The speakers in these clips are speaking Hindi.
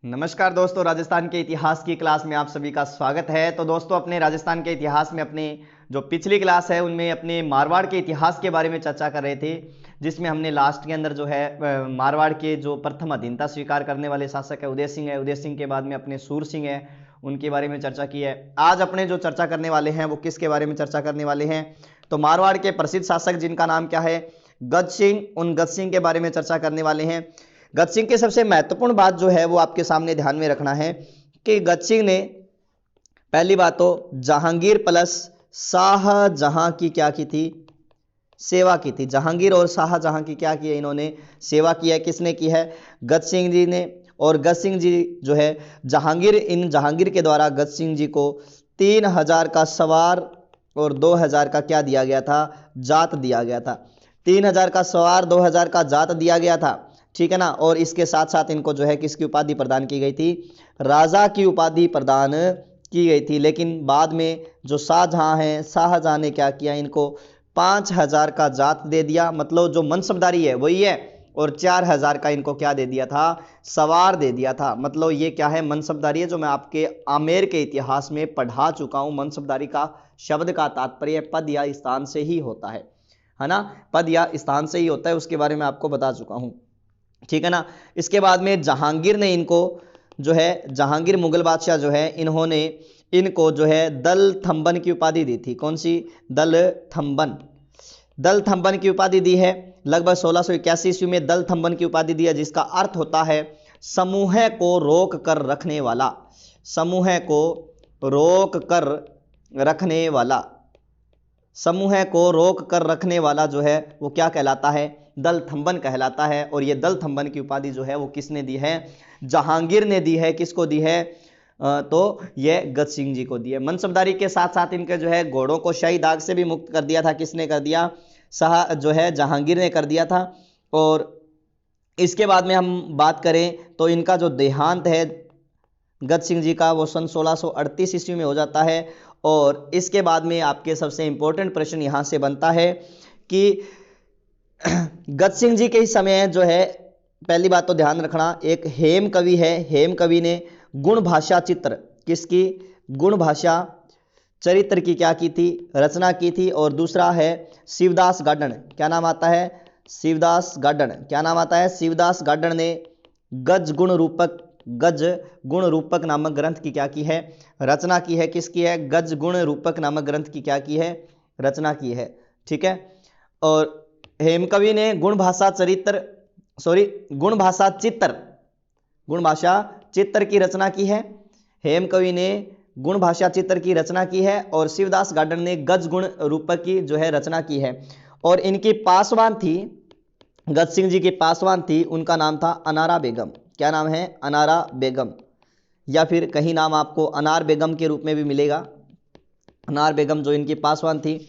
नमस्कार दोस्तों, राजस्थान के इतिहास की क्लास में आप सभी का स्वागत है। तो दोस्तों, अपने राजस्थान के इतिहास में अपने जो पिछली क्लास है उनमें अपने मारवाड़ के इतिहास के बारे में चर्चा कर रहे थे, जिसमें हमने लास्ट के अंदर जो है मारवाड़ के जो प्रथम अधीनता स्वीकार करने वाले शासक है उदय सिंह है, उदय सिंह के बाद में अपने सूर सिंह है, उनके बारे में चर्चा की है। आज अपने जो चर्चा करने वाले हैं वो किसके बारे में चर्चा करने वाले हैं, तो मारवाड़ के प्रसिद्ध शासक जिनका नाम क्या है, गज सिंह, उन गज सिंह के बारे में चर्चा करने वाले हैं। गज सिंह की सबसे महत्वपूर्ण बात जो है वो आपके सामने ध्यान में रखना है कि गज सिंह ने पहली बात तो जहांगीर प्लस शाहजहां की क्या की थी, सेवा की थी। जहांगीर और शाहजहां की क्या की है, इन्होंने सेवा की है। किसने की है? गज सिंह जी ने। और गज सिंह जी जो है जहांगीर के द्वारा गज सिंह जी को 3000 का सवार और 2000 का क्या दिया गया था, जात दिया गया था। 3000 का सवार, 2000 का जात दिया गया था, ठीक है ना। और इसके साथ साथ इनको जो है किसकी उपाधि प्रदान की गई थी, राजा की उपाधि प्रदान की गई थी। लेकिन बाद में जो शाहजहां ने क्या किया, इनको 5000 का जात दे दिया, मतलब जो मनसबदारी है वही है, और 4000 का इनको क्या दे दिया था, सवार दे दिया था। मतलब ये क्या है, मनसबदारी है, जो मैं आपके आमेर के इतिहास में पढ़ा चुका हूं। मनसबदारी का शब्द का तात्पर्य पद या स्थान से ही होता है ना, पद या स्थान से ही होता है, उसके बारे में आपको बता चुका हूं, ठीक है ना। इसके बाद में जहांगीर ने इनको जो है, जहांगीर मुगल बादशाह जो है, इन्होंने इनको जो है दल थंबन की उपाधि दी थी। कौन सी? दल थंबन की उपाधि दी है। लगभग 1681 ईस्वी में दल थंबन की उपाधि दी है, जिसका अर्थ होता है समूह को रोक कर रखने वाला। समूह को रोक कर रखने वाला, समूह को रोक कर रखने वाला जो है वो क्या कहलाता है, दल थंबन कहलाता है। और ये दल थंबन की उपाधि जो है वो किसने दी है, जहांगीर ने दी है। किसको दी है? तो ये गज सिंह जी को दी है। मनसबदारी के साथ साथ इनके जो है घोड़ों को शाही दाग से भी मुक्त कर दिया था। किसने कर दिया? जो है जहांगीर ने कर दिया था। और इसके बाद में हम बात करें तो इनका जो देहांत है गज सिंह जी का, वो सन 1638 ईस्वी में हो जाता है। और इसके बाद में आपके सबसे इंपॉर्टेंट प्रश्न यहां से बनता है कि गज सिंह जी के ही समय जो है, पहली बात तो ध्यान रखना, एक हेम कवि है, हेम कवि ने गुण भाषा चित्र, किसकी? गुण भाषा चरित्र की क्या की थी, रचना की थी। और दूसरा है शिवदास गार्डन। क्या नाम आता है? शिवदास गार्डन। क्या नाम आता है? शिवदास गार्डन ने गज गुण रूपक नामक ग्रंथ की क्या की है, रचना की है। किसकी है? गज गुण रूपक नामक ग्रंथ की क्या की है, रचना की है, ठीक है। और हेमकवि ने गुण भाषा चित्र की रचना की है। हेमकवि ने गुण भाषा चित्र की रचना की है। और शिवदास गार्डन ने गज गुण रूपक की जो है रचना की है। और इनकी पासवान थी, गज सिंह जी की पासवान थी, उनका नाम था अनारा बेगम। क्या नाम है? अनारा बेगम, या फिर कहीं नाम आपको अनार बेगम के रूप में भी मिलेगा। अनार बेगम जो इनकी पासवान थी,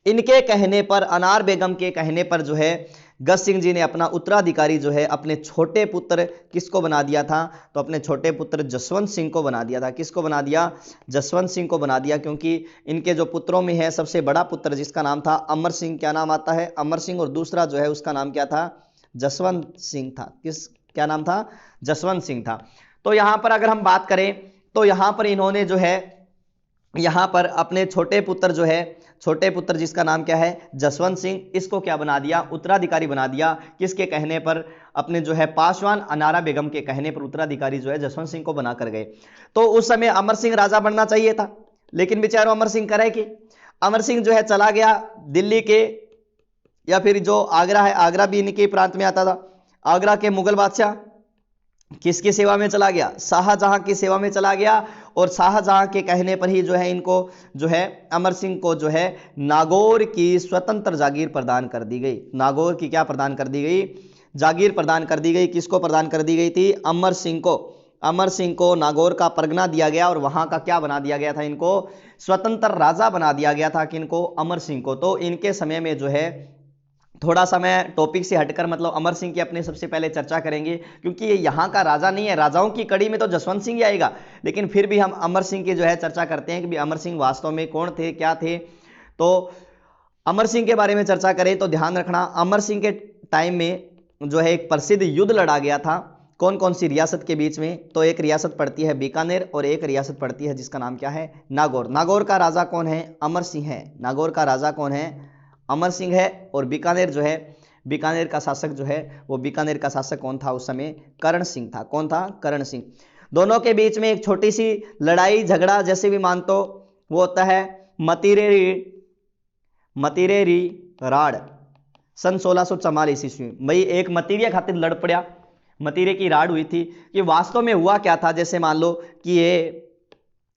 इनके कहने पर, अनार बेगम के कहने पर जो है गज सिंह जी ने अपना उत्तराधिकारी जो है अपने छोटे पुत्र किसको बना दिया था, तो अपने छोटे पुत्र जसवंत सिंह को बना दिया था। किसको बना दिया? जसवंत सिंह को बना दिया, क्योंकि इनके जो पुत्रों में है सबसे बड़ा पुत्र जिसका नाम था अमर सिंह। क्या नाम आता है? अमर सिंह। और दूसरा जो है उसका नाम क्या था? जसवंत सिंह था। क्या नाम था? जसवंत सिंह था। तो यहां पर अगर हम बात करें तो यहां पर इन्होंने जो है, यहां पर अपने छोटे पुत्र जिसका नाम क्या है, जसवंत सिंह, इसको क्या बना दिया? उत्तराधिकारी बना दिया। किसके कहने पर? अपने जो है पासवान अनारा बेगम के कहने पर उत्तराधिकारी जो है जसवंत सिंह को बना कर गए। तो उस समय अमर सिंह राजा बनना चाहिए था, लेकिन बेचारा अमर सिंह करे कि अमर सिंह जो है चला गया दिल्ली के, या फिर जो आगरा है, आगरा भी इनके प्रांत में आता था। आगरा के मुगल बादशाह किसकी सेवा में चला गया? शाहजहां की सेवा में चला गया। और शाहजहां के कहने पर ही जो है इनको जो है अमर सिंह को जो है नागौर की स्वतंत्र जागीर प्रदान कर दी गई। नागौर की क्या प्रदान कर दी गई? जागीर प्रदान कर दी गई। किसको प्रदान कर दी गई थी? अमर सिंह को। अमर सिंह को नागौर का परगना दिया गया, और वहां का क्या बना दिया गया था? इनको स्वतंत्र राजा बना दिया गया था। किनको? अमर सिंह को। तो इनके समय में जो है, थोड़ा सा मैं टॉपिक से हटकर मतलब अमर सिंह की अपने सबसे पहले चर्चा करेंगे, क्योंकि ये यहाँ का राजा नहीं है। राजाओं की कड़ी में तो जसवंत सिंह ही आएगा, लेकिन फिर भी हम अमर सिंह की जो है चर्चा करते हैं कि अमर सिंह वास्तव में कौन थे, क्या थे। तो अमर सिंह के बारे में चर्चा करें तो ध्यान रखना, अमर सिंह के टाइम में जो है एक प्रसिद्ध युद्ध लड़ा गया था। कौन कौन सी रियासत के बीच में? तो एक रियासत पड़ती है बीकानेर और एक रियासत पड़ती है जिसका नाम क्या है? नागौर। नागौर का राजा कौन है? अमर सिंह है। नागौर का राजा कौन है? अमर सिंह है। और बीकानेर जो है, बीकानेर का शासक जो है वो, बीकानेर का शासक कौन था उस समय? करण सिंह था। कौन था? करण सिंह। दोनों के बीच में एक छोटी सी लड़ाई झगड़ा जैसे भी मान तो वो होता है मतीरेरी राड़ सन 1644 ईस्वी में। भाई एक मतीरे खातिर लड़ पड़ा, मतीरे की राड़ हुई थी। कि वास्तव में हुआ क्या था? जैसे मान लो कि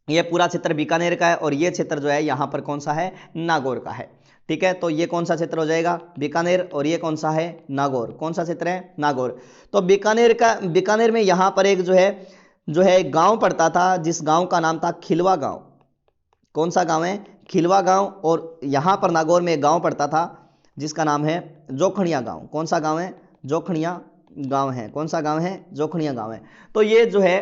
ये पूरा क्षेत्र बीकानेर का है और ये क्षेत्र जो है यहाँ पर कौन सा है? नागौर का है। ठीक है, तो ये कौन सा क्षेत्र हो जाएगा? बीकानेर। और ये कौन सा है? नागौर। कौन सा क्षेत्र है? नागौर। तो बीकानेर में यहाँ पर एक जो है गांव पड़ता था जिस गांव का नाम था खिलवा गांव। कौन सा गांव है? खिलवा गांव। और यहाँ पर नागौर में एक गांव पड़ता था जिसका नाम है जोखड़िया गांव। कौन सा गांव है? जोखड़िया गांव है। कौन सा गांव है? जोखड़िया गांव है। तो ये जो है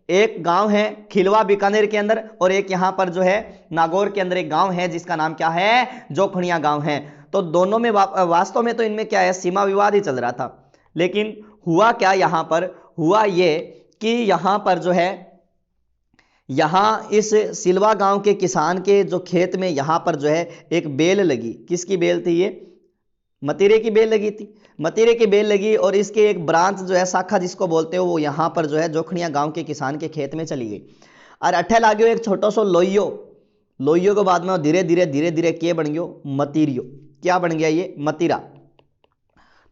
एक गांव है खिलवा बीकानेर के अंदर, और एक यहाँ पर जो है नागौर के अंदर एक गांव है जिसका नाम क्या है? जोखड़िया गांव है। तो दोनों में वास्तव में तो इनमें क्या है? सीमा विवाद ही चल रहा था। लेकिन हुआ क्या यहाँ पर? हुआ ये कि यहाँ पर जो है, यहाँ इस सिलवा गांव के किसान के जो खेत में यहाँ पर जो है एक बेल लगी। किसकी बेल थी ये? मतीरे की बेल लगी थी। मतीरे की बेल लगी और इसके एक ब्रांच जो है, शाखा जिसको बोलते हो, वो यहाँ पर जो है जोखड़िया गांव के किसान के खेत में चली गई। और अठे लाग्यो एक छोटो सो लोइयो के बाद में धीरे धीरे क्या बन गयो? मतीरियो। क्या बन गया ये? मतीरा।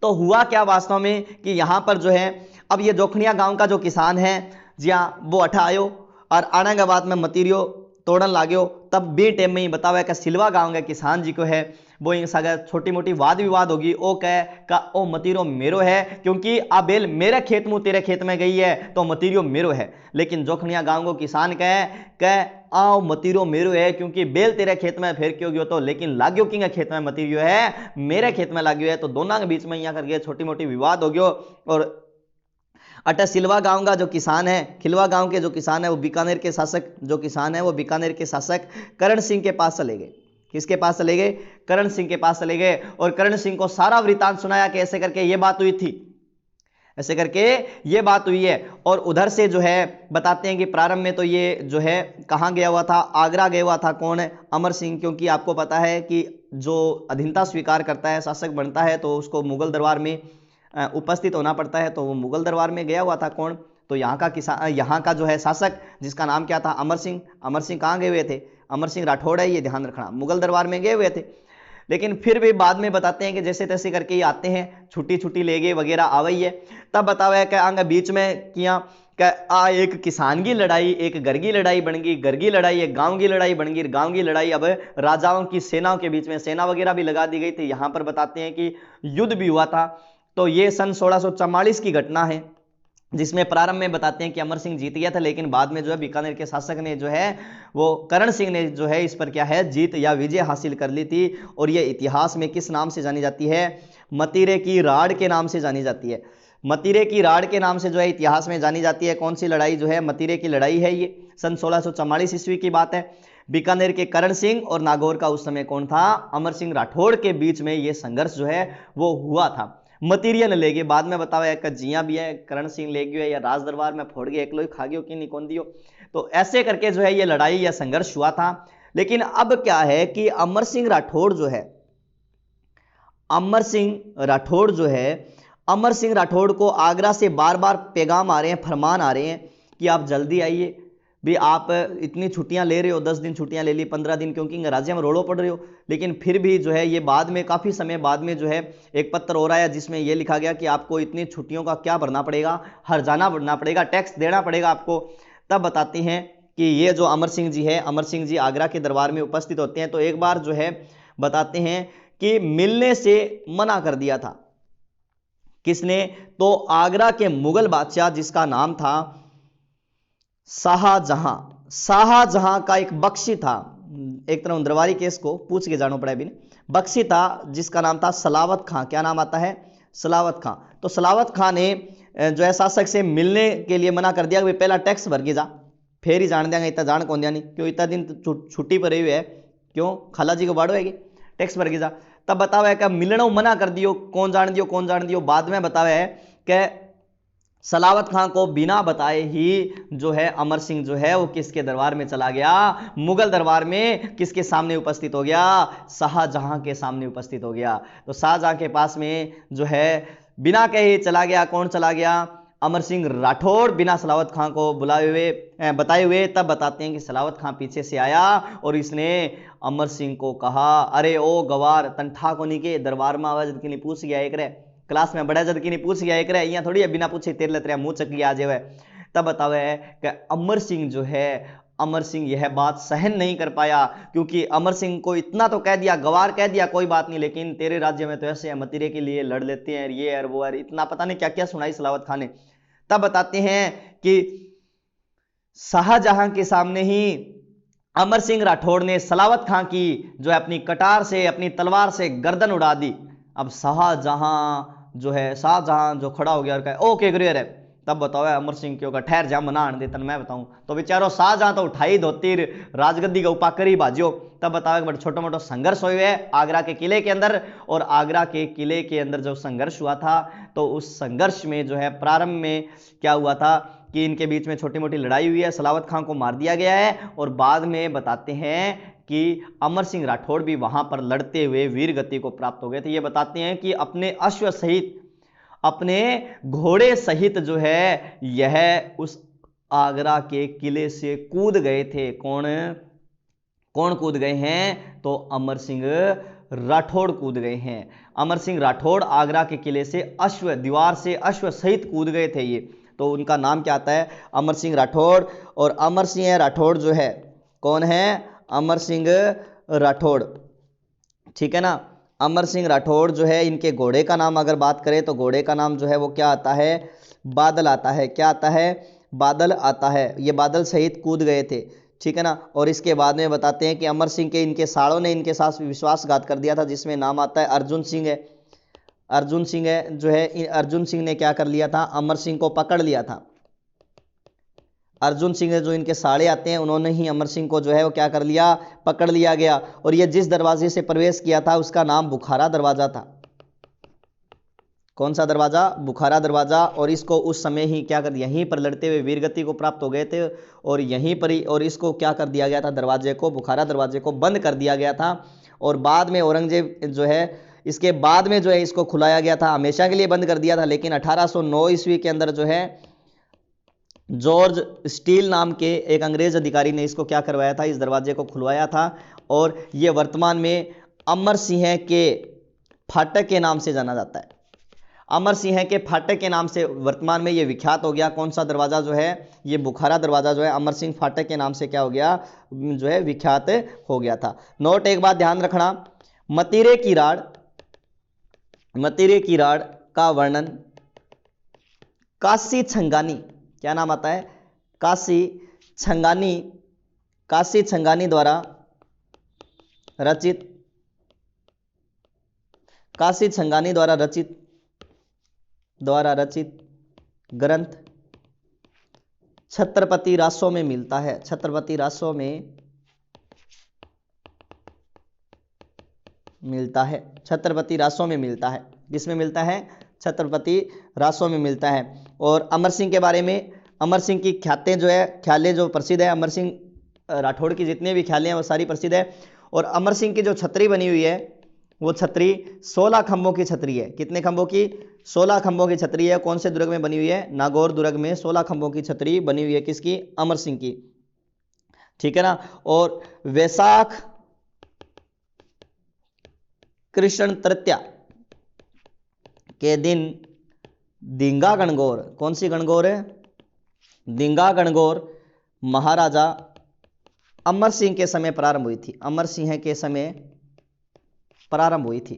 तो हुआ क्या वास्तव में कि यहाँ पर जो है अब ये जोखड़िया गांव का जो किसान है जी हाँ, वो अठा आयो और आने के बाद में मतीरियो तोड़न लाग्यो। तब बी टाइम में ही बतावे कि सिलवा गांव के किसान जी को है वो इन सगा छोटी मोटी वाद विवाद होगी। ओ कह का ओ मतीरो मेरो है, क्योंकि आ बेल मेरे खेत में तेरे खेत में गई है तो मतीरियो मेरो है। लेकिन जोखड़िया गांव को किसान कह आओ मतीरो मेरो है, क्योंकि बेल तेरे खेत में फेर क्यों गयो तो, लेकिन लाग्यो किंग खेत में मतीरियो है, मेरे खेत में लाग्यो है। तो दोनों के बीच में यहाँ करके छोटी मोटी विवाद हो गयो। और अटा सिलवा गांव का जो किसान है, खिलवा गांव के जो किसान है, वो बीकानेर के शासक जो किसान है वो बीकानेर के शासक करण सिंह के पास चले गए। किसके पास चले गए? करण सिंह के पास चले गए। और करण सिंह को सारा वृतांत सुनाया कि ऐसे करके ये बात हुई थी, ऐसे करके ये बात हुई है। और उधर से जो है बताते हैं कि प्रारंभ में तो ये जो है कहाँ गया हुआ था? आगरा गया हुआ था। कौन है? अमर सिंह। क्योंकि आपको पता है कि जो अधीनता स्वीकार करता है, शासक बनता है, तो उसको मुगल दरबार में उपस्थित होना पड़ता है। तो वो मुगल दरबार में गया हुआ था। कौन? तो यहाँ का किसान, यहाँ का जो है शासक जिसका नाम क्या था? अमर सिंह। अमर सिंह कहाँ गए हुए थे? अमर सिंह राठौड़ है, ये ध्यान रखना, मुगल दरबार में गए हुए थे। लेकिन फिर भी बाद में बताते हैं कि जैसे तैसे करके ये आते हैं, छुट्टी ले गए वगैरह आवई है। तब बतावे कि आगे बीच में किया आ एक किसान की लड़ाई, एक घर की लड़ाई बन गई, घर की लड़ाई एक गांव की लड़ाई बन गई, गांव की लड़ाई अब राजाओं की सेनाओं के बीच में, सेना वगैरह भी लगा दी गई थी। यहाँ पर बताते हैं कि युद्ध भी हुआ था। तो ये सन 1644 की घटना है, जिसमें प्रारंभ में बताते हैं कि अमर सिंह जीत गया था, लेकिन बाद में जो है बीकानेर के शासक ने जो है वो करण सिंह ने जो है इस पर क्या है? जीत या विजय हासिल कर ली थी। और ये इतिहास में किस नाम से जानी जाती है? मतीरे की राड़ के नाम से जानी जाती है। मतीरे की राड़ के नाम से जो है इतिहास में जानी जाती है। कौन सी लड़ाई जो है? मतीरे की लड़ाई है। ये सन 1644 ईस्वी की बात है। बीकानेर के करण सिंह और नागौर का उस समय कौन था? अमर सिंह राठौड़ के बीच में ये संघर्ष जो है वो हुआ था। मतीरियल ले गए, बाद में बताओ एक जिया भी है, करण सिंह ले गयो या राज दरबार में फोड़ गए, एक लोग खा गयो कि नहीं कौन दियो। तो ऐसे करके जो है ये लड़ाई या संघर्ष हुआ था। लेकिन अब क्या है कि अमर सिंह राठौड़ जो है, अमर सिंह राठौड़ को आगरा से बार बार पैगाम आ रहे हैं, फरमान आ रहे हैं कि आप जल्दी आइए भी, आप इतनी छुट्टियां ले रहे हो, 10 दिन छुट्टियां ले ली, 15 दिन, क्योंकि राज्य में रोड़ो पड़ रहे हो। लेकिन फिर भी जो है ये बाद में काफ़ी समय बाद में जो है एक पत्र हो रहा है जिसमें ये लिखा गया कि आपको इतनी छुट्टियों का क्या भरना पड़ेगा? हर्जाना भरना पड़ेगा, टैक्स देना पड़ेगा आपको। तब बताते हैं कि ये जो अमर सिंह जी है, अमर सिंह जी आगरा के दरबार में उपस्थित होते हैं। तो एक बार जो है बताते हैं कि मिलने से मना कर दिया था। किसने? तो आगरा के मुगल बादशाह जिसका नाम था शाहजहां। शाहजहां का एक बख्शी था, एक तरह दरबारी केस को पूछ के जानो पड़ा भी, बख्शी था जिसका नाम था सलावत खां। क्या नाम आता है? सलावत खां। तो सलावत खां ने जो है शासक से मिलने के लिए मना कर दिया कि पहला टैक्स भर के जा, फिर ही जान देंगे, इतना जान कौन दिया नहीं, क्यों इतना दिन छुट्टी पर हुई है, क्यों खाला जी को बाड़ो है, टैक्स भर के जा। तब बतावे कि मिलना मना कर दियो, कौन जान दियो। बाद में बतावे कि सलावत खां को बिना बताए ही जो है अमर सिंह जो है वो किसके दरबार में चला गया, मुगल दरबार में किसके सामने उपस्थित हो गया, शाहजहां के सामने उपस्थित हो गया। तो शाहजहां के पास में जो है बिना कहे चला गया। कौन चला गया, अमर सिंह राठौड़, बिना सलावत खां को बुलाए हुए बताए हुए। तब बताते हैं कि सलावत खां पीछे से आया और इसने अमर सिंह को कहा, अरे ओ गवार तंठा कोनी के दरबार में आवाज की नहीं पूछ गया एक रे, क्लास में बड़ा जद की नहीं पूछ गया एक रे, यहाँ थोड़ी बिना पूछे तेरे लतरे मुंह चकी आ जावे। तब बतावे कि अमर सिंह जो है, अमर सिंह यह बात सहन नहीं कर पाया, क्योंकि अमर सिंह को इतना तो कह दिया, गवार कह दिया कोई बात नहीं, लेकिन तेरे राज्य में तो ऐसे है मतीरे के लिए लड़ लेते हैं, ये और वो और इतना पता नहीं क्या क्या सुनाई सलावत खान ने। तब बताते हैं कि शाहजहां के सामने ही अमर सिंह राठौड़ ने सलावत खां की जो है अपनी कटार से, अपनी तलवार से गर्दन उड़ा दी। अब शाहजहां जो खड़ा हो गया और कहा ओके ग्रेयर है। तब बताओ अमर सिंह क्यों का ठहर जा मना आने देता मैं बताऊं। तो बेचारो शाहजहां तो उठाई धोती राजगद्दी का उपाकर ही बाजियो। तब बताओ बड़ा छोटा मोटा संघर्ष हुए है आगरा के किले के अंदर, और आगरा के किले के अंदर जो संघर्ष हुआ था तो उस संघर्ष में जो है प्रारंभ में क्या हुआ था कि इनके बीच में छोटी मोटी लड़ाई हुई है, सलावत खां को मार दिया गया है, और बाद में बताते हैं कि अमर सिंह राठौड़ भी वहां पर लड़ते हुए वीर गति को प्राप्त हो गए थे। ये बताते हैं कि अपने अश्व सहित, अपने घोड़े सहित जो है यह उस आगरा के किले से कूद गए थे। कौन कौन कूद गए हैं, तो अमर सिंह राठौड़ कूद गए हैं। अमर सिंह राठौड़ आगरा के किले से अश्व, दीवार से अश्व सहित कूद गए थे ये। तो उनका नाम क्या आता है, अमर सिंह राठौड़। और अमर सिंह राठौड़ जो है कौन है, अमर सिंह राठौड़, ठीक है ना। अमर सिंह राठौड़ जो है, इनके घोड़े का नाम अगर बात करें तो घोड़े का नाम जो है वो क्या आता है, बादल आता है। क्या आता है, बादल आता है। ये बादल सहित कूद गए थे, ठीक है ना। और इसके बाद में बताते हैं कि अमर सिंह के इनके सालों ने इनके साथ विश्वासघात कर दिया था, जिसमें नाम आता है अर्जुन सिंह है। अर्जुन सिंह है जो है, अर्जुन सिंह ने क्या कर लिया था, अमर सिंह को पकड़ लिया था। अर्जुन सिंह जो इनके साड़े आते हैं, उन्होंने ही अमर सिंह को जो है वो क्या कर लिया, पकड़ लिया गया। और ये जिस दरवाजे से प्रवेश किया था उसका नाम बुखारा दरवाजा था। कौन सा दरवाजा, बुखारा दरवाजा। और इसको उस समय ही क्या कर दिया, यहीं पर लड़ते हुए वीरगति को प्राप्त हो गए थे, और यहीं पर ही, और इसको क्या कर दिया गया था, दरवाजे को, बुखारा दरवाजे को बंद कर दिया गया था। और बाद में औरंगजेब जो है, इसके बाद में जो है इसको खुलाया गया था, हमेशा के लिए बंद कर दिया था। लेकिन 1809 ईस्वी के अंदर जो है जॉर्ज स्टील नाम के एक अंग्रेज अधिकारी ने इसको क्या करवाया था, इस दरवाजे को खुलवाया था। और ये वर्तमान में अमर सिंह के फाटक के नाम से जाना जाता है। अमर सिंह के फाटक के नाम से वर्तमान में ये विख्यात हो गया। कौन सा दरवाजा जो है, ये बुखारा दरवाजा जो है अमर सिंह फाटक के नाम से क्या हो गया, जो है विख्यात हो गया था। नोट एक बात ध्यान रखना, मतीरे की राड़, मतीरे की राड़ का वर्णन काशी छंगानी, क्या नाम आता है, काशी छंगानी, काशी छंगानी द्वारा रचित, काशी छंगानी द्वारा रचित ग्रंथ छत्रपति रासो में मिलता है। छत्रपति रासो में मिलता है, छत्रपति रासो में मिलता है। किसमें मिलता है, छत्रपति रासो में मिलता है। और अमर सिंह के बारे में, अमर सिंह की ख्यातें जो है, ख्यालें जो प्रसिद्ध है, अमर सिंह राठौड़ की जितने भी ख्यालें हैं वो सारी प्रसिद्ध है। और अमर सिंह की जो छतरी बनी हुई है वो छतरी 16 खंभों की छतरी है। कितने खंभों की, 16 खंभों की छतरी है। कौन से दुर्ग में बनी हुई है, नागौर दुर्ग में 16 खंभों की छतरी बनी हुई है। किसकी, अमर सिंह की, ठीक है ना। और वैशाख कृष्ण तृतीया के दिन दिंगा गणगौर, कौन सी गणगौर है, दिंगा गणगौर महाराजा अमर सिंह के समय प्रारंभ हुई थी। अमर सिंह के समय प्रारंभ हुई थी,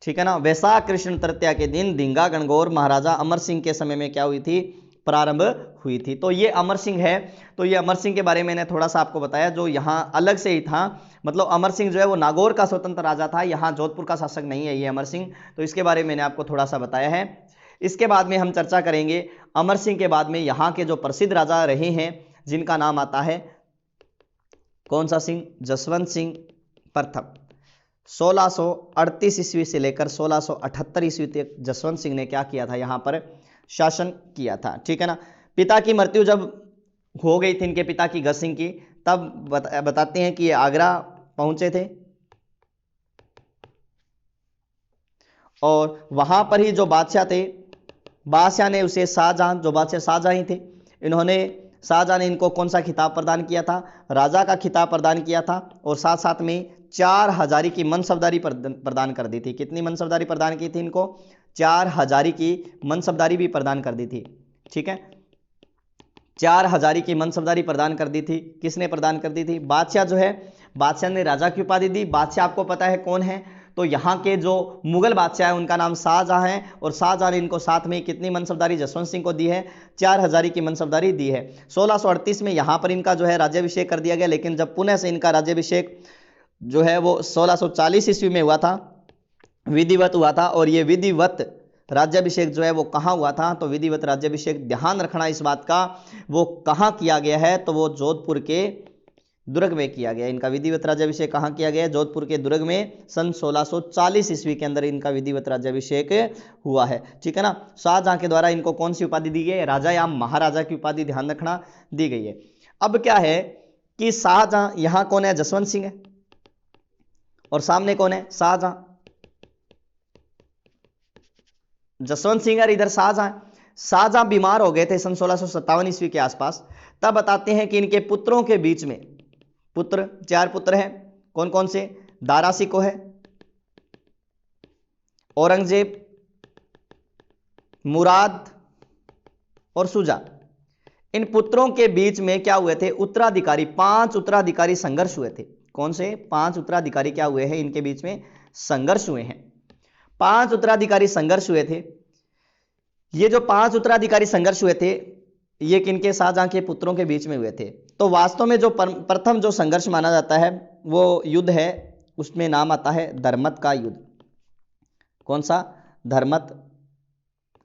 ठीक है ना। वैशाख कृष्ण तृतीया के दिन दिंगा गणगौर महाराजा अमर सिंह के समय में क्या हुई थी, प्रारंभ हुई थी। तो ये अमर सिंह है। तो ये अमर सिंह के बारे में मैंने थोड़ा सा आपको बताया, जो यहाँ अलग से ही था। मतलब अमर सिंह जो है वो नागौर का स्वतंत्र राजा था, यहाँ जोधपुर का शासक नहीं है ये अमर सिंह। तो इसके बारे में मैंने आपको थोड़ा सा बताया है। इसके बाद में हम चर्चा करेंगे अमर सिंह के बाद में यहाँ के जो प्रसिद्ध राजा रहे हैं, जिनका नाम आता है कौन सा सिंह, जसवंत सिंह प्रथम। 1638 ईस्वी से लेकर 1678 ईस्वी तक जसवंत सिंह ने क्या किया था, यहां पर शासन किया था। ठीक है ना। पिता की मृत्यु जब हो गई थी इनके पिता की गज सिंह की, तब बताते हैं कि ये आगरा पहुंचे थे और वहां पर ही जो बादशाह थे, बादशाह ने उसे शाहजहां, जो बादशाह शाहजहां ही थे, इन्होंने शाहजहां ने इनको कौन सा खिताब प्रदान किया था, राजा का खिताब प्रदान किया था और साथ साथ में 4 हजारी की मनसबदारी प्रदान कर दी थी। कितनी मनसबदारी प्रदान की थी इनको, 4 हजारी की मनसबदारी भी प्रदान कर दी थी। ठीक है, 4 हजारी की मनसबदारी प्रदान कर दी थी। किसने प्रदान कर दी थी, बादशाह जो है, बादशाह ने राजा की उपाधि दी। बादशाह आपको पता है कौन है, तो यहाँ के जो मुगल बादशाह है उनका नाम शाहजहां है और शाहजहां ने इनको साथ में कितनी मनसबदारी जसवंत सिंह को दी है, 4 हजारी की मनसबदारी दी है। 1638 में यहाँ पर इनका जो है राज्याभिषेक कर दिया गया, लेकिन जब पुनः से इनका राज्याभिषेक जो है वो 1640 ईस्वी में हुआ था, विधिवत हुआ था। और ये विधिवत राज्याभिषेक जो है वो कहाँ हुआ था, तो विधिवत राज्याभिषेक, ध्यान रखना इस बात का, वो कहाँ किया गया है, तो वो जोधपुर के दुर्ग में किया गया। इनका विधिवत राज्याभिषेक कहाँ किया गया, जोधपुर के दुर्ग में सन 1640 ईस्वी के अंदर इनका विधिवत राज्याभिषेक हुआ है। ठीक है ना। शाहजहां के द्वारा इनको कौन सी उपाधि दी गई है, राजा या महाराजा की उपाधि, ध्यान रखना, दी गई है। अब क्या है कि शाहजहां, यहां कौन है, जसवंत सिंह है और सामने कौन है, शाहजहां, जसवंत सिंह और इधर शाहजहां। शाहजहां बीमार हो गए थे सन 1657 ईस्वी के आसपास। तब बताते हैं कि इनके पुत्रों के बीच में, पुत्र 4 पुत्र हैं, कौन कौन से, दारा सिको है, औरंगजेब, मुराद और शुजा। इन पुत्रों के बीच में क्या हुए थे, उत्तराधिकारी, 5 उत्तराधिकारी संघर्ष हुए थे। कौन से, 5 उत्तराधिकारी क्या हुए हैं, इनके बीच में संघर्ष हुए हैं। 5 उत्तराधिकारी संघर्ष हुए थे। ये जो 5 उत्तराधिकारी संघर्ष हुए थे, ये किनके, शाहजहां के पुत्रों के बीच में हुए थे। तो वास्तव में जो प्रथम जो संघर्ष माना जाता है वो युद्ध है, उसमें नाम आता है धर्मत का युद्ध। कौन सा, धर्मत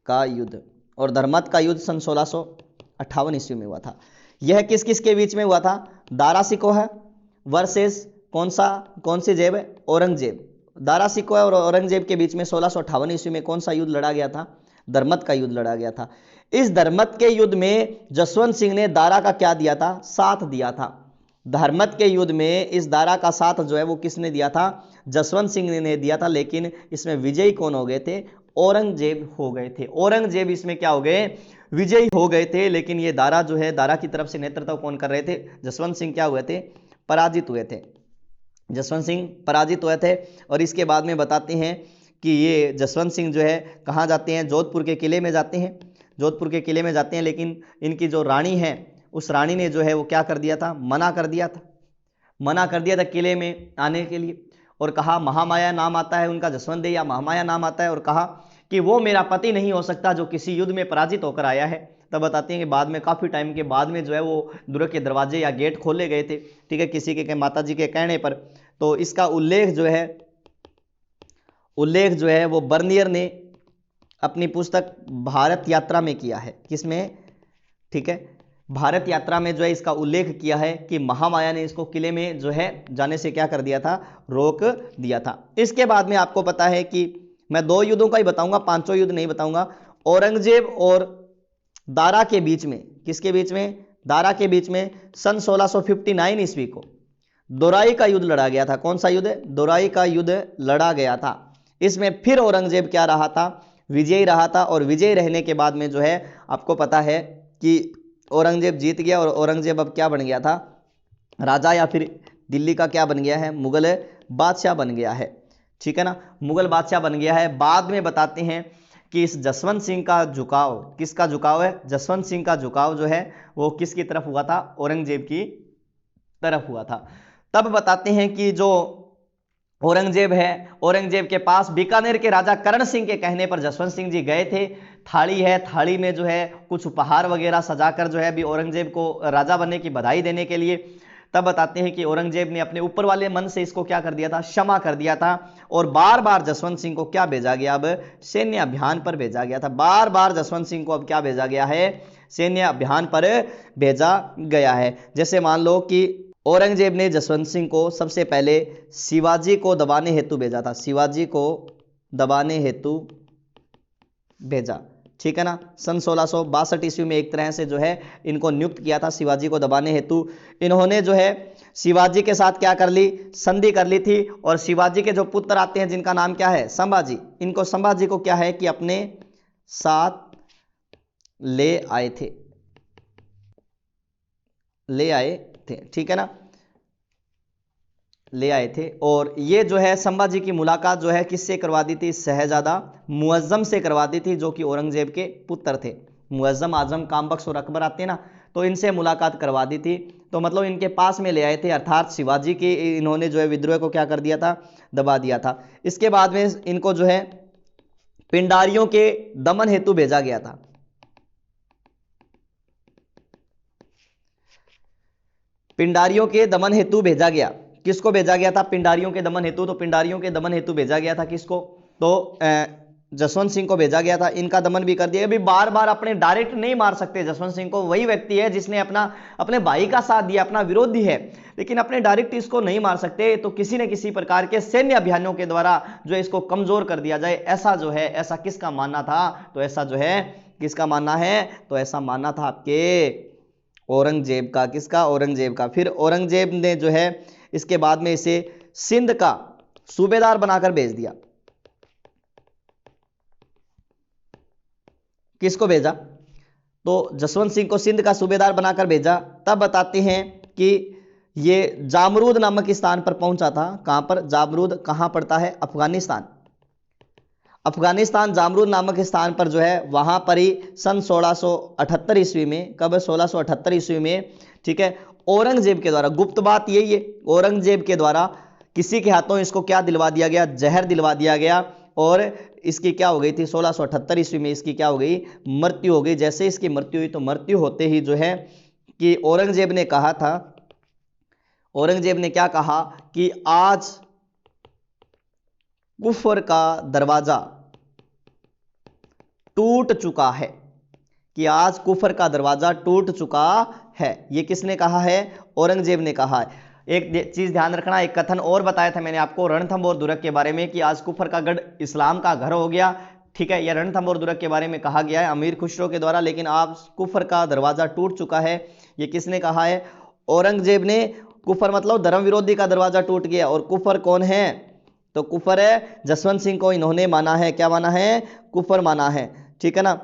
का युद्ध। और धर्मत का युद्ध सन 1658 ईस्वी में हुआ था। यह किस किस के बीच में हुआ था, दारा सिकोह वर्सेस कौन सी जेब, औरंगजेब। दारा सिकोह और औरंगजेब के बीच में 1658 ईस्वी में कौन सा युद्ध लड़ा गया था, धर्मत का युद्ध लड़ा गया था। इस धर्मत के युद्ध में जसवंत सिंह ने दारा का क्या दिया था, साथ दिया था। धर्मत के युद्ध में इस दारा का साथ जो है वो किसने दिया था, जसवंत सिंह ने दिया था। लेकिन इसमें विजयी कौन हो गए थे, औरंगजेब हो गए थे। औरंगजेब इसमें क्या हो गए, विजयी हो गए थे। लेकिन ये दारा जो है, दारा की तरफ से नेतृत्व कौन कर रहे थे, जसवंत सिंह क्या हुए थे, पराजित हुए थे। जसवंत सिंह पराजित हुए थे। और इसके बाद में बताते हैं कि ये जसवंत सिंह जो है कहाँ जाते हैं, जोधपुर के किले में जाते हैं, जोधपुर के किले में जाते हैं। लेकिन इनकी जो रानी है, उस रानी ने जो है वो क्या कर दिया था, मना कर दिया था किले में आने के लिए। और कहा, महामाया नाम आता है उनका, जसवंत देव या महामाया नाम आता है, और कहा कि वो मेरा पति नहीं हो सकता जो किसी युद्ध में पराजित होकर आया है। तब बताते हैं कि बाद में, काफी टाइम के बाद में जो है वो दुर्ग के दरवाजे या गेट खोले गए थे, ठीक है, किसी के माता जी के कहने पर। तो इसका उल्लेख जो है वो बर्नियर ने अपनी पुस्तक भारत यात्रा में किया है। किसमें, ठीक है, भारत यात्रा में जो है इसका उल्लेख किया है कि महामाया ने इसको किले में जो है जाने से क्या कर दिया था, रोक दिया था। इसके बाद में आपको पता है कि मैं 2 युद्धों का ही बताऊंगा, 5 युद्ध नहीं बताऊंगा। औरंगजेब और दारा के बीच में, किसके बीच में, दारा के बीच में सन 1659 ईस्वी को दोराई का युद्ध लड़ा गया था। कौन सा युद्ध, दोराई का युद्ध लड़ा गया था। इसमें फिर औरंगजेब क्या रहा था, विजयी रहा था। और विजयी रहने के बाद में जो है आपको पता है कि औरंगजेब जीत गया और औरंगजेब अब क्या बन गया था, राजा, या फिर दिल्ली का क्या बन गया है, मुगल बादशाह बन गया है। ठीक है ना, मुगल बादशाह बन गया है। बाद में बताते हैं कि इस जसवंत सिंह का झुकाव, किसका झुकाव है, जसवंत सिंह का झुकाव जो है वो किसकी तरफ हुआ था, औरंगजेब की तरफ हुआ था। तब बताते हैं कि जो औरंगजेब है, औरंगजेब के पास बीकानेर के राजा करण सिंह के कहने पर जसवंत सिंह जी गए थे। थाली है, थाली में जो है कुछ उपहार वगैरह सजाकर जो है अभी औरंगजेब को राजा बनने की बधाई देने के लिए। तब बताते हैं कि औरंगजेब ने अपने ऊपर वाले मन से इसको क्या कर दिया था, क्षमा कर दिया था। और बार बार जसवंत सिंह को क्या भेजा गया, अब सैन्य अभियान पर भेजा गया था। बार बार जसवंत सिंह को अब क्या भेजा गया है, सैन्य अभियान पर भेजा गया है। जैसे मान लो कि औरंगजेब ने जसवंत सिंह को सबसे पहले शिवाजी को दबाने हेतु भेजा था, शिवाजी को दबाने हेतु भेजा, ठीक है ना। सन 1662 ईस्वी में एक तरह से जो है इनको नियुक्त किया था शिवाजी को दबाने हेतु। इन्होंने जो है शिवाजी के साथ क्या कर ली, संधि कर ली थी। और शिवाजी के जो पुत्र आते हैं जिनका नाम क्या है, संभाजी, इनको संभाजी को क्या है कि अपने साथ ले आए थे, ले आए थे, ठीक है ना, ले आए थे। और ये जो है संभाजी की मुलाकात जो है किससे करवा दी थी, शहजादा मुअज्जम से करवा दी थी, जो कि औरंगजेब के पुत्र थे। मुअज्जम, आजम, कामबख्श और अकबर आते हैं ना, तो इनसे मुलाकात करवा दी थी। तो मतलब इनके पास में ले आए थे, अर्थात शिवाजी की इन्होंने जो है विद्रोह को क्या कर दिया था, दबा दिया था। इसके बाद में इनको जो है पिंडारियों के दमन हेतु भेजा गया था। पिंडारियों के दमन हेतु भेजा गया, किसको भेजा गया था, पिंडारियों के दमन हेतु। तो पिंडारियों के दमन हेतु भेजा गया था किसको, तो जसवंत सिंह को भेजा गया था। इनका दमन भी कर दिया। अभी बार बार अपने डायरेक्ट नहीं मार सकते जसवंत सिंह को, वही व्यक्ति है जिसने अपने भाई का साथ दिया, अपना विरोधी है, लेकिन अपने डायरेक्ट इसको नहीं मार सकते। तो किसी न किसी प्रकार के सैन्य अभियानों के द्वारा जो इसको कमजोर कर दिया जाए, ऐसा जो है, ऐसा किसका मानना था, तो ऐसा जो है किसका मानना है, तो ऐसा मानना था आपके औरंगजेब का। किसका, औरंगजेब का। फिर औरंगजेब ने जो है इसके बाद में इसे सिंध का सूबेदार बनाकर भेज दिया। किसको भेजा, तो जसवंत सिंह को सिंध का सूबेदार बनाकर भेजा। तब बताते हैं कि ये जामरूद नामक स्थान पर पहुंचा था। कहां पर, जामरूद कहां पड़ता है, अफगानिस्तान। अफगानिस्तान जामरूद नामक स्थान पर जो है वहां पर ही सन 1678 ईस्वी में, कब, 1678 ईस्वी में, ठीक है, औरंगजेब के द्वारा, गुप्त बात यही है, औरंगजेब के द्वारा किसी के हाथों इसको क्या दिलवा दिया गया, जहर दिलवा दिया गया। और इसकी क्या हो गई थी, 1678 ईस्वी में इसकी क्या हो गई, मृत्यु हो गई। जैसे इसकी मृत्यु हुई तो मृत्यु होते ही जो है कि औरंगजेब ने कहा था, औरंगजेब ने क्या कहा कि आज कुफर का दरवाजा टूट चुका है, कि आज कुफर का दरवाजा टूट चुका है। ये किसने कहा है, औरंगजेब ने कहा है। एक चीज ध्यान रखना, एक कथन और बताया था मैंने आपको रणथंभ और दुर्ग के बारे में, कि आज कुफर का गढ़ इस्लाम का घर हो गया, ठीक है। यह रणथंभ और दुर्ग के बारे में कहा गया है अमीर खुसरो के द्वारा, लेकिन आज कुफर का दरवाजा टूट चुका है। ये किसने कहा है, औरंगजेब ने। कुफर मतलब धर्म विरोधी का दरवाजा टूट गया। और कुफर कौन है, तो कुफर है जसवंत सिंह को इन्होंने माना है, क्या माना है, कुफर माना है, ठीक है ना।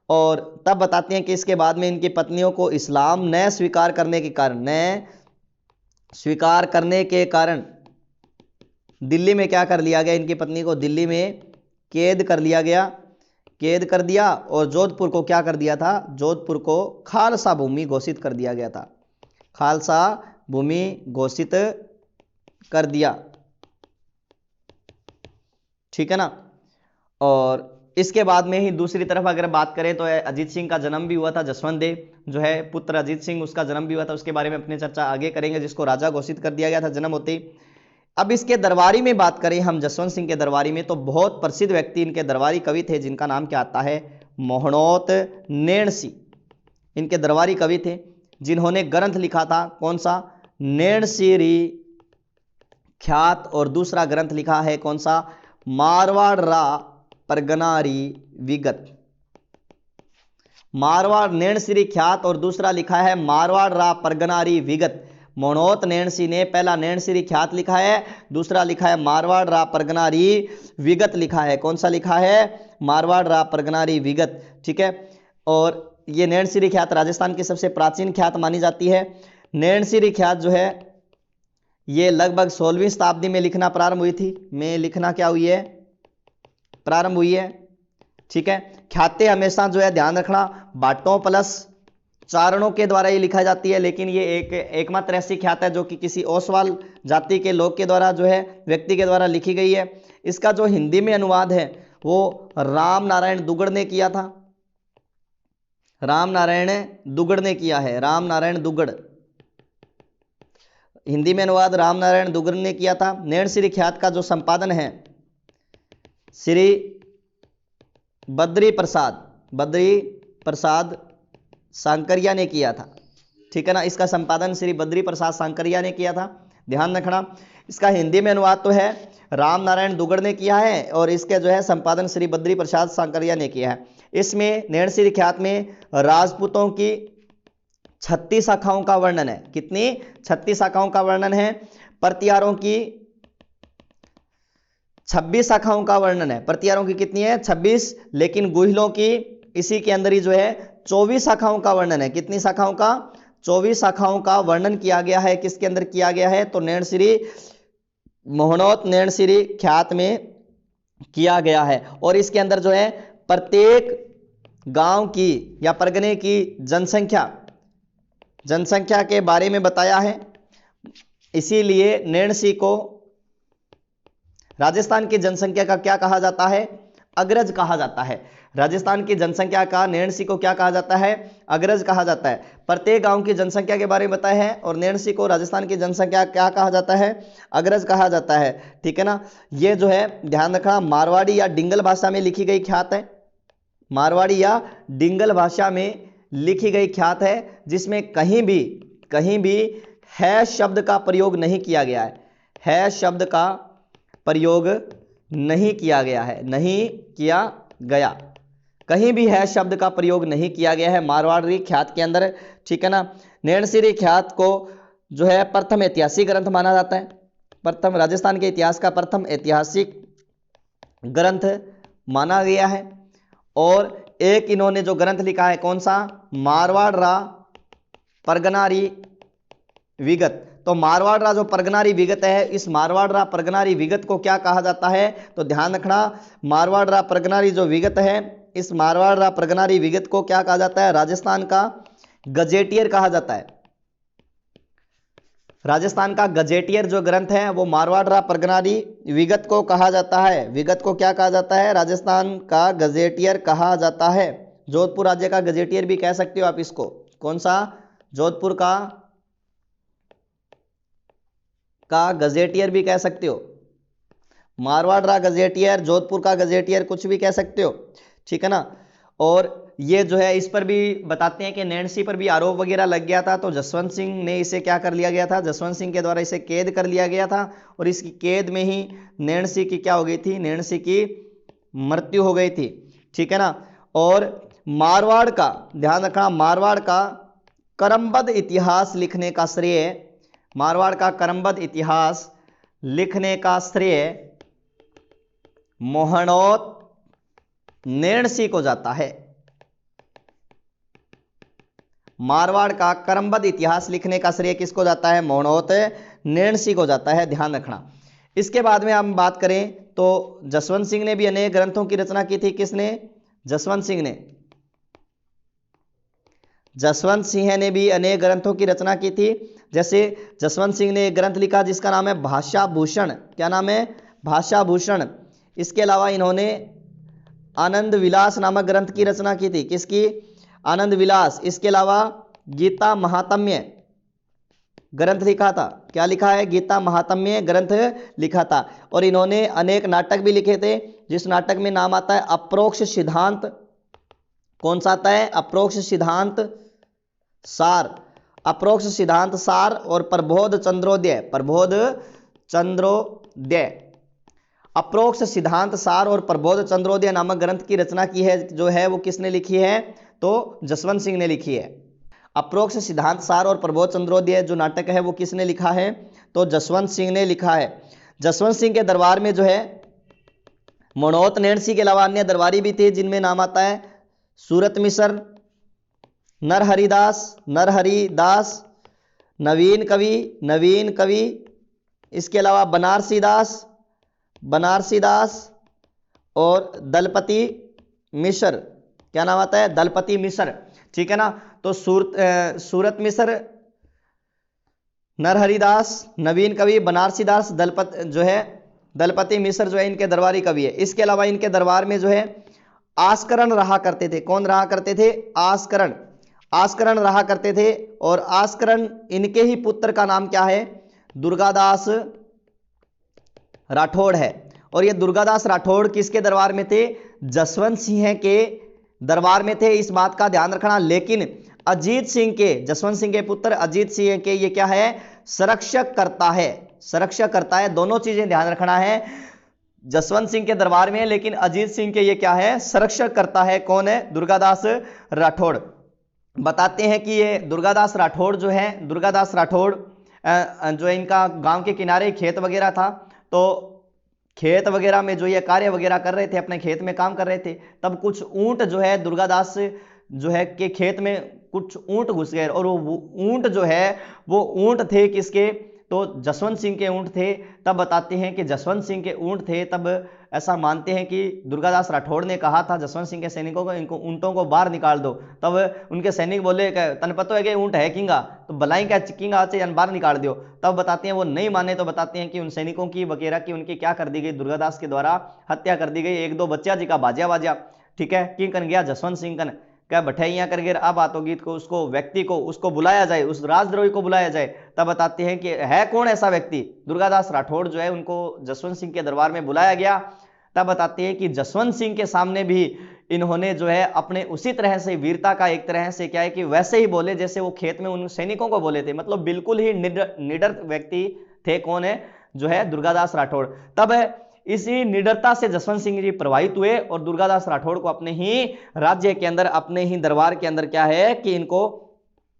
और तब बताते हैं कि इसके बाद में इनकी पत्नियों को इस्लाम न स्वीकार करने के कारण, न स्वीकार करने के कारण दिल्ली में क्या कर लिया गया, इनकी पत्नी को दिल्ली में कैद कर लिया गया, कैद कर दिया। और जोधपुर को क्या कर दिया था, जोधपुर को खालसा भूमि घोषित कर दिया गया था, खालसा भूमि घोषित कर दिया, ठीक है ना। और इसके बाद में ही दूसरी तरफ अगर बात करें तो अजीत सिंह का जन्म भी हुआ था, जसवंत देव जो है पुत्र अजीत सिंह, उसका जन्म भी हुआ था। उसके बारे में अपनी चर्चा आगे करेंगे, जिसको राजा घोषित कर दिया गया था जन्म होते ही। अब इसके दरबारी में बात करें हम, जसवंत सिंह के दरबारी में, तो बहुत प्रसिद्ध व्यक्ति इनके दरबारी कवि थे, जिनका नाम क्या आता है, मोहनोत नैणसी। इनके दरबारी कवि थे जिन्होंने ग्रंथ लिखा था, कौन सा, नैणसीरी ख्यात। और दूसरा ग्रंथ लिखा है कौन सा, मारवाड़ रा परगनारी विगत। मारवाड़ नैणसी ख्यात और दूसरा लिखा है मारवाड़ रा परगनारी विगत। मोहनोत नैणसी ने पहला नैणसी ख्यात लिखा है, दूसरा लिखा है मारवाड़ रा परगनारी विगत लिखा है। कौन सा लिखा है, मारवाड़ रा परगनारी विगत, ठीक है। और ये नैणसी ख्यात राजस्थान की सबसे प्राचीन ख्यात मानी जाती है। नैणसी ख्यात जो है ये लगभग 16वीं शताब्दी में लिखना प्रारंभ हुई थी, में लिखना क्या हुई है, प्रारंभ हुई है, ठीक है। ख्यातें हमेशा जो है ध्यान रखना बाटों प्लस चारणों के द्वारा ही लिखा जाती है, लेकिन ये एकमात्र ऐसी ख्यात है जो कि किसी ओसवाल जाति के लोग के द्वारा जो है, व्यक्ति के द्वारा लिखी गई है। इसका जो हिंदी में अनुवाद है वो राम नारायण दुगड़ ने किया था, राम नारायण दुगड़ ने किया है, राम नारायण दुगड़, हिंदी में अनुवाद राम नारायण दुगड़ ने किया था। नैणसी ख्यात का जो संपादन है श्री बद्री प्रसाद सांकरिया ने किया था, ठीक है ना। इसका संपादन श्री बद्री प्रसाद सांकरिया ने किया था, ध्यान रखना। इसका हिंदी में अनुवाद तो है राम नारायण दुगड़ ने किया है और इसके जो है संपादन श्री बद्री प्रसाद सांकरिया ने किया है। इसमें नैणसी ख्यात में राजपूतों की 36 शाखाओं का वर्णन है। कितनी? 36 शाखाओं का वर्णन है। प्रतिहारों की 26 शाखाओं का वर्णन है। प्रतिहारों की कितनी है? 26। लेकिन गुहिलों की इसी के अंदर ही जो है 24 शाखाओं का वर्णन है। कितनी शाखाओं का? 24 शाखाओं का वर्णन किया गया है। किसके अंदर किया गया है? तो नैणसी मोहनोत नैणसी ख्यात में किया गया है। और इसके अंदर जो है प्रत्येक गांव की या परगने की जनसंख्या के बारे में बताया है। इसीलिए नैणसी को राजस्थान की जनसंख्या का क्या कहा जाता है? अग्रज कहा जाता है। राजस्थान की जनसंख्या का नैणसी को क्या कहा जाता है? अग्रज कहा जाता है। प्रत्येक गांव की जनसंख्या के बारे में बताया है और नैणसी को राजस्थान की जनसंख्या क्या कहा जाता है? अग्रज कहा जाता है, ठीक है ना। ये जो है ध्यान रखना, मारवाड़ी या डिंगल भाषा में लिखी गई ख्यात है। मारवाड़ी या डिंगल भाषा में लिखी गई ख्यात है, जिसमें कहीं भी है शब्द का प्रयोग नहीं किया गया है। है शब्द का प्रयोग नहीं किया गया है, नहीं किया गया। कहीं भी है शब्द का प्रयोग नहीं किया गया है मारवाड़ी ख्यात के अंदर, ठीक है ना। नैणसी ख्यात को जो है प्रथम ऐतिहासिक ग्रंथ माना जाता है। प्रथम राजस्थान के इतिहास का प्रथम ऐतिहासिक ग्रंथ माना गया है। और एक इन्होंने जो ग्रंथ लिखा है, कौन सा? मारवाड़ परगनारी विगत। तो मारवाड़ जो परगनारी विगत है, इस मारवाड़ परगनारी विगत को क्या कहा जाता है? तो ध्यान रखना, मारवाड़ परगनारी जो विगत है, इस मारवाड़ परगनारी विगत को क्या कहा जाता है? राजस्थान का गजेटियर कहा जाता है। राजस्थान का गजेटियर जो ग्रंथ है वो मारवाड़ परगनारी विगत को कहा जाता है। विगत को क्या कहा जाता है? राजस्थान का गजेटियर कहा जाता है। जोधपुर राज्य का गजेटियर भी कह सकते हो आप इसको। कौन सा? जोधपुर का गजेटियर भी कह सकते हो। मारवाड़ गजेटियर, जोधपुर का गजेटियर, कुछ भी कह सकते हो, ठीक है ना। और ये जो है इस पर भी बताते हैं कि नैणसी पर भी आरोप वगैरह लग गया था, तो जसवंत सिंह ने इसे क्या कर लिया गया था? जसवंत सिंह के द्वारा इसे कैद कर लिया गया था और इसकी कैद में ही नैणसी की क्या हो गई थी? नैणसी की मृत्यु हो गई थी, ठीक है ना। और मारवाड़ का ध्यान रखना, मारवाड़ का क्रमबद्ध इतिहास लिखने का श्रेय, मारवाड़ का क्रमबद्ध इतिहास लिखने का श्रेय मोहनोत नैणसी को जाता है। मारवाड़ का क्रमबद्ध इतिहास लिखने का श्रेय किसको जाता है? मोहनोत नैणसी को जाता है, ध्यान रखना। इसके बाद में हम बात करें तो जसवंत सिंह ने भी अनेक ग्रंथों की रचना की थी। किसने? जसवंत सिंह ने। जसवंत सिंह ने भी अनेक ग्रंथों की रचना की थी। जैसे जसवंत सिंह ने एक ग्रंथ लिखा जिसका नाम है भाषा भूषण। क्या नाम है? भाषा भूषण। इसके अलावा इन्होंने आनंद विलास नामक ग्रंथ की रचना की थी। किसकी? आनंद विलास। इसके अलावा गीता महात्म्य ग्रंथ लिखा था। क्या लिखा है? गीता महात्म्य ग्रंथ लिखा था। और इन्होंने अनेक नाटक भी लिखे थे, जिस नाटक में नाम आता है अप्रोक्ष सिद्धांत। कौन सा आता है? अप्रोक्ष सिद्धांत सार। अप्रोक्ष सिद्धांत सार और प्रबोध चंद्रोदय। प्रबोध चंद्रोदय। अप्रोक्ष सिद्धांत सार और प्रबोध चंद्रोदय नामक ग्रंथ की रचना की है, जो है वो किसने लिखी है? तो जसवंत सिंह ने लिखी है। अप्रोक्ष सिद्धांत सार और प्रबोध चंद्रोदय जो नाटक है वो किसने लिखा है? तो जसवंत सिंह ने लिखा है। जसवंत सिंह के दरबार में जो है मोहनोत नैणसी के अलावा अन्य दरबारी भी थे, जिनमें नाम आता है सूरत मिश्र, नरहरिदास, नवीन कवि, इसके अलावा बनारसी दास और दलपति मिश्र। क्या नाम आता है? दलपति मिश्र, ठीक है ना। तो सूरत मिश्र, नरहरिदास, नवीन कवि, बनारसी दास, दलपति मिश्र जो है इनके दरबारी कवि है। इसके अलावा इनके दरबार में जो है आस्करण रहा करते थे। कौन रहा करते थे? आस्करण रहा करते थे। और आस्करण इनके ही पुत्र का नाम क्या है? दुर्गादास राठौड़ है। और ये दुर्गादास राठौड़ किसके दरबार में थे? जसवंत सिंह के दरबार में थे, इस बात का ध्यान रखना। लेकिन अजीत सिंह के, जसवंत सिंह के पुत्र अजीत सिंह के ये क्या है, संरक्षक करता है, संरक्षक करता है। दोनों चीजें ध्यान रखना है, जसवंत सिंह के दरबार में है लेकिन अजीत सिंह के ये क्या है, संरक्षक करता है। कौन है, दुर्गादास राठौड़। बताते हैं कि ये दुर्गादास राठौड़ जो है, दुर्गादास राठौड़ जो है इनका गांव के किनारे खेत वगैरह था, तो खेत वगैरह में जो ये कार्य वगैरह कर रहे थे, अपने खेत में काम कर रहे थे, तब कुछ ऊंट जो है दुर्गादास जो है के खेत में कुछ ऊंट घुस गए, और वो ऊंट जो है वो ऊंट थे किसके, तो जसवंत सिंह के ऊंट थे। तब बताते हैं कि जसवंत सिंह के ऊंट थे, तब ऐसा मानते हैं कि दुर्गादास राठौड़ ने कहा था जसवंत सिंह के सैनिकों को, इनको ऊंटों को बाहर निकाल दो। तब उनके सैनिक बोले तन पतो है कि ऊंट है किंगा, तो बलाई क्या चिकिंगा से बाहर निकाल दियो। तब बताते हैं वो नहीं माने, तो बताते हैं कि उन सैनिकों की वगैरह की उनकी क्या कर दी गई, दुर्गादास के द्वारा हत्या कर दी गई। एक दो बच्चा जी का बाजिया बाजिया, ठीक है, की कन गया जसवंत सिंह कन क्या बठैया कर गिर। अब बातों गीत को उसको व्यक्ति को उसको बुलाया जाए, उस राजद्रोही को बुलाया जाए। तब बताते हैं कि है कौन ऐसा व्यक्ति, दुर्गादास राठौड़ जो है उनको जसवंत सिंह के दरबार में बुलाया गया। तब बताते हैं कि जसवंत सिंह के सामने भी इन्होंने जो है अपने उसी तरह से वीरता का एक तरह से क्या है कि वैसे ही बोले जैसे वो खेत में उन सैनिकों को बोले थे, मतलब बिल्कुल ही निडर व्यक्ति थे। कौन है, जो है दुर्गादास राठौड़। तब इसी निडरता से जसवंत सिंह जी प्रभावित हुए और दुर्गादास राठौड़ को अपने ही राज्य के अंदर, अपने ही दरबार के अंदर क्या है कि इनको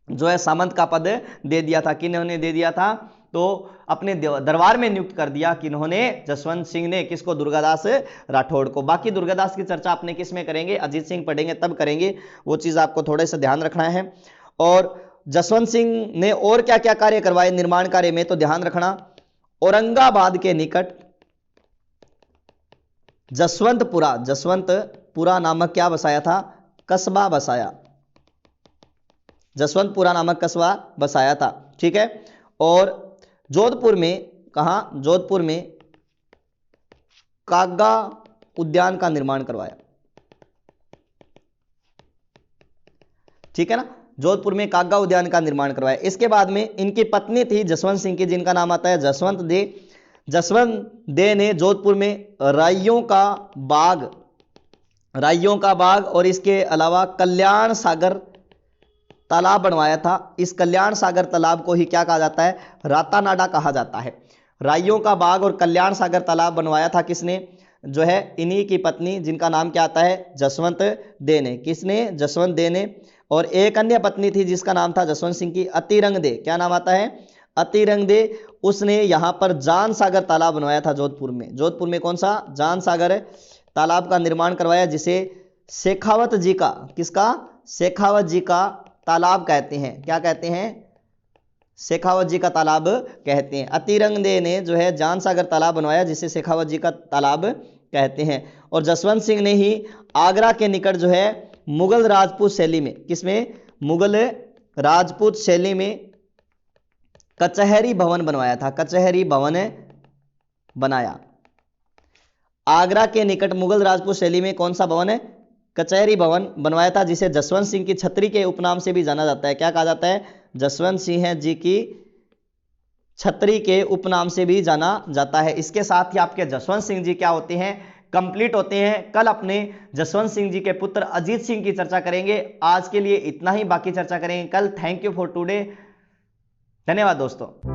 जो है सामंत का पद दे दिया था। किन्होंने दे दिया था, तो अपने दरबार में नियुक्त कर दिया। किन्होंने, जसवंत सिंह ने, किसको, दुर्गादास राठौड़ को। बाकी दुर्गादास की चर्चा अपने किस में करेंगे, अजीत सिंह पढ़ेंगे तब करेंगे, वो चीज आपको थोड़े से ध्यान रखना है। और जसवंत सिंह ने और क्या क्या कार्य करवाए निर्माण कार्य में, तो ध्यान रखना, औरंगाबाद के निकट जसवंतपुरा नामक क्या बसाया था, कस्बा बसाया, जसवंतपुरा नामक कस्बा बसाया था, ठीक है। और जोधपुर में, कहां, जोधपुर में कागा उद्यान का निर्माण करवाया, ठीक है ना, जोधपुर में कागा उद्यान का निर्माण करवाया। इसके बाद में इनकी पत्नी थी जसवंत सिंह की, जिनका नाम आता है जसवंत दे। जसवंत दे ने जोधपुर में राइयों का बाग और इसके अलावा कल्याण सागर तालाब बनवाया था। इस कल्याण सागर तालाब को ही क्या कहा जाता है, रातानाडा कहा जाता है। राइयों का बाग और कल्याण सागर तालाब बनवाया था किसने, जो है इन्हीं की पत्नी, जिनका नाम क्या आता है, जसवंत दे ने। किसने, जसवंत दे ने। और एक अन्य पत्नी थी जिसका नाम था जसवंत सिंह की, अतिरंग दे। क्या नाम आता है, अतिरंग दे। उसने यहां पर जान सागर तालाब बनवाया था जोधपुर में। जोधपुर में कौन सा, जान सागर तालाब का निर्माण करवाया, जिसे शेखावत जी का, किसका, शेखावत जी का तालाब कहते हैं। क्या कहते हैं, शेखावत जी का तालाब कहते हैं। अतिरंग दे ने जो है जान सागर तालाब बनवाया, जिसे शेखावत जी का तालाब कहते हैं। और जसवंत सिंह ने ही आगरा के निकट जो है मुगल राजपूत शैली में, किसमें, मुगल राजपूत शैली में कचहरी भवन बनवाया था, कचहरी भवन बनाया। आगरा के निकट मुगल राजपूत शैली में कौन सा भवन है, कचहरी भवन बनवाया था, जिसे जसवंत सिंह की छतरी के उपनाम से भी जाना जाता है। क्या कहा जाता है, जसवंत सिंह जी की छतरी के उपनाम से भी जाना जाता है। इसके साथ ही आपके जसवंत सिंह जी क्या होते हैं, कंप्लीट होते हैं। कल अपने जसवंत सिंह जी के पुत्र अजीत सिंह की चर्चा करेंगे। आज के लिए इतना ही, बाकी चर्चा करेंगे कल। थैंक यू फॉर टुडे, धन्यवाद दोस्तों।